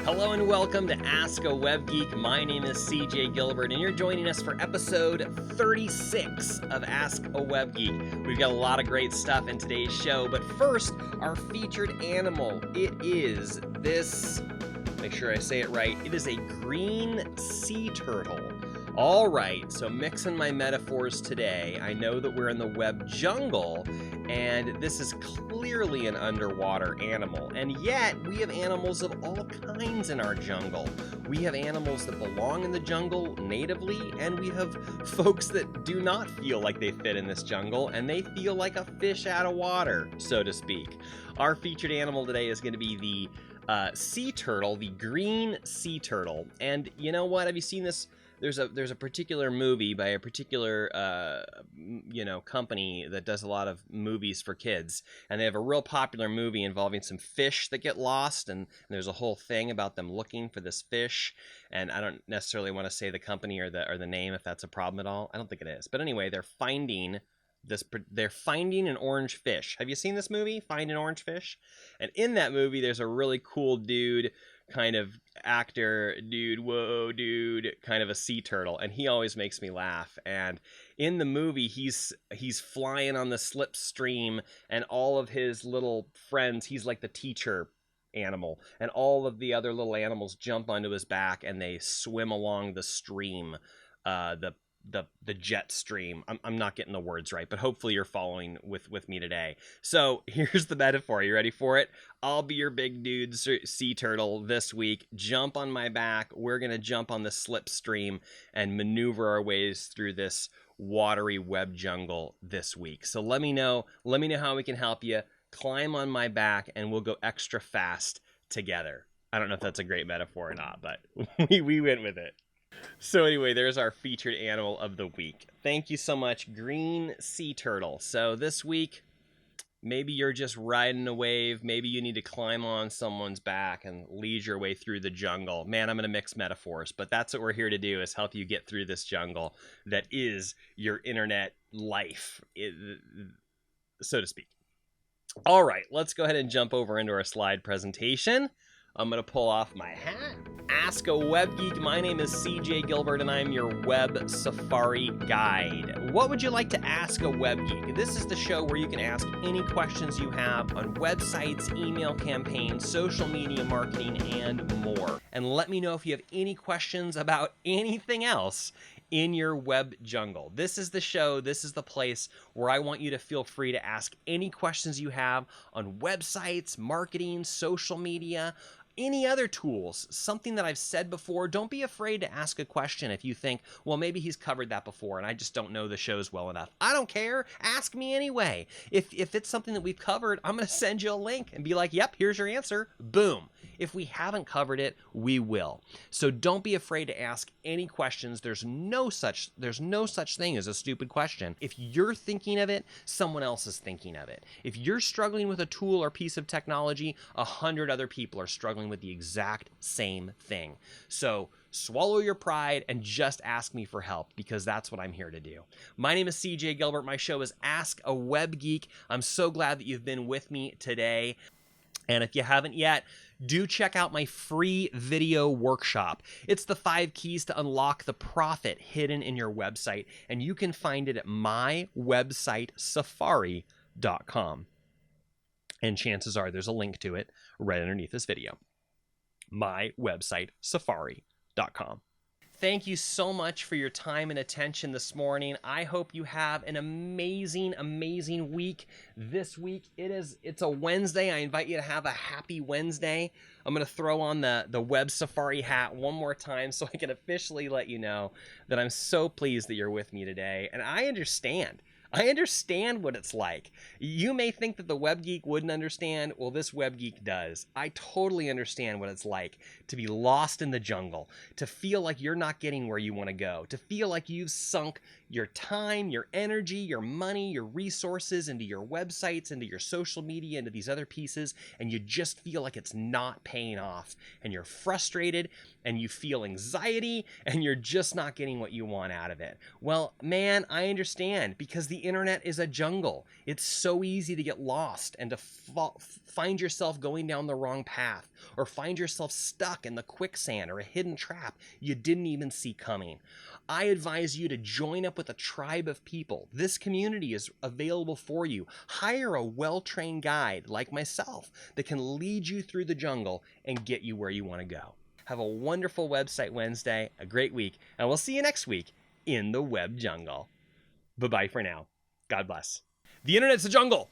Hello and welcome to Ask A Web Geek. My name is CJ Gilbert, and you're joining us for episode 36 of Ask A Web Geek. We've got a lot of great stuff in today's show, but first, our featured animal. It is this, make sure I say it right, it is a green sea turtle. All right, so mixing my metaphors today, I know that we're in the web jungle, and this is clearly an underwater animal, and yet we have animals of all kinds in our jungle. We have animals that belong in the jungle natively, and we have folks that do not feel like they fit in this jungle, and they feel like a fish out of water, so to speak. Our featured animal today is going to be the sea turtle, the green sea turtle, and you know what, have you seen this? There's a particular movie by a particular company that does a lot of movies for kids, and they have a real popular movie involving some fish that get lost, and there's a whole thing about them looking for this fish. And I don't necessarily want to say the company or the name if that's a problem at all. I don't think it is, but anyway, they're finding an orange fish. Have you seen this movie, Find an Orange Fish? And in that movie, there's a really cool dude, kind of actor, kind of a sea turtle, and he always makes me laugh. And in the movie, he's flying on the slipstream, and all of his little friends, he's like the teacher animal, and all of the other little animals jump onto his back and they swim along the stream, the jet stream. I'm not getting the words right, but hopefully you're following with me today. So here's the metaphor. You ready for it? I'll be your big dude sea turtle this week. Jump on my back. We're going to jump on the slipstream and maneuver our ways through this watery web jungle this week. So let me know how we can help you. Climb on my back and we'll go extra fast together. I don't know if that's a great metaphor or not, but we went with it. So anyway, there's our featured animal of the week. Thank you so much, green sea turtle. So this week, maybe you're just riding a wave. Maybe you need to climb on someone's back and lead your way through the jungle. Man, I'm going to mix metaphors, but that's what we're here to do, is help you get through this jungle that is your internet life, so to speak. All right, let's go ahead and jump over into our slide presentation. I'm going to pull off my hat. Ask a Web Geek. My name is CJ Gilbert, and I'm your web safari guide. What would you like to ask a Web Geek? This is the show where you can ask any questions you have on websites, email campaigns, social media marketing, and more. And let me know if you have any questions about anything else in your web jungle. This is the show, this is the place where I want you to feel free to ask any questions you have on websites, marketing, social media, any other tools, something that I've said before. Don't be afraid to ask a question if you think, well, maybe he's covered that before and I just don't know the shows well enough. I don't care. Ask me anyway. If it's something that we've covered, I'm going to send you a link and be like, yep, here's your answer. Boom. If we haven't covered it, we will. So don't be afraid to ask any questions. There's no such thing as a stupid question. If you're thinking of it, someone else is thinking of it. If you're struggling with a tool or piece of technology, 100 other people are struggling with the exact same thing. So swallow your pride and just ask me for help, because that's what I'm here to do. My name is CJ Gilbert. My show is Ask a Web Geek. I'm so glad that you've been with me today. And if you haven't yet, do check out my free video workshop. It's the 5 keys to unlock the profit hidden in your website, and you can find it at mywebsitesafari.com. And chances are there's a link to it right underneath this video. mywebsitesafari.com. Thank you so much for your time and attention this morning. I hope you have an amazing, amazing week. This week, it's a Wednesday. I invite you to have a happy Wednesday. I'm going to throw on the Web Safari hat one more time so I can officially let you know that I'm so pleased that you're with me today. And I understand what it's like. You may think that the Web Geek wouldn't understand. Well, this Web Geek does. I totally understand what it's like to be lost in the jungle, to feel like you're not getting where you want to go, to feel like you've sunk your time, your energy, your money, your resources into your websites, into your social media, into these other pieces, and you just feel like it's not paying off, and you're frustrated, and you feel anxiety, and you're just not getting what you want out of it. Well, man, I understand, because the internet is a jungle. It's so easy to get lost and to find yourself going down the wrong path, or find yourself stuck in the quicksand or a hidden trap you didn't even see coming. I advise you to join up with a tribe of people. This community is available for you. Hire a well-trained guide like myself that can lead you through the jungle and get you where you want to go. Have a wonderful Website Wednesday, a great week, and we'll see you next week in the web jungle. Bye-bye for now. God bless. The internet's a jungle.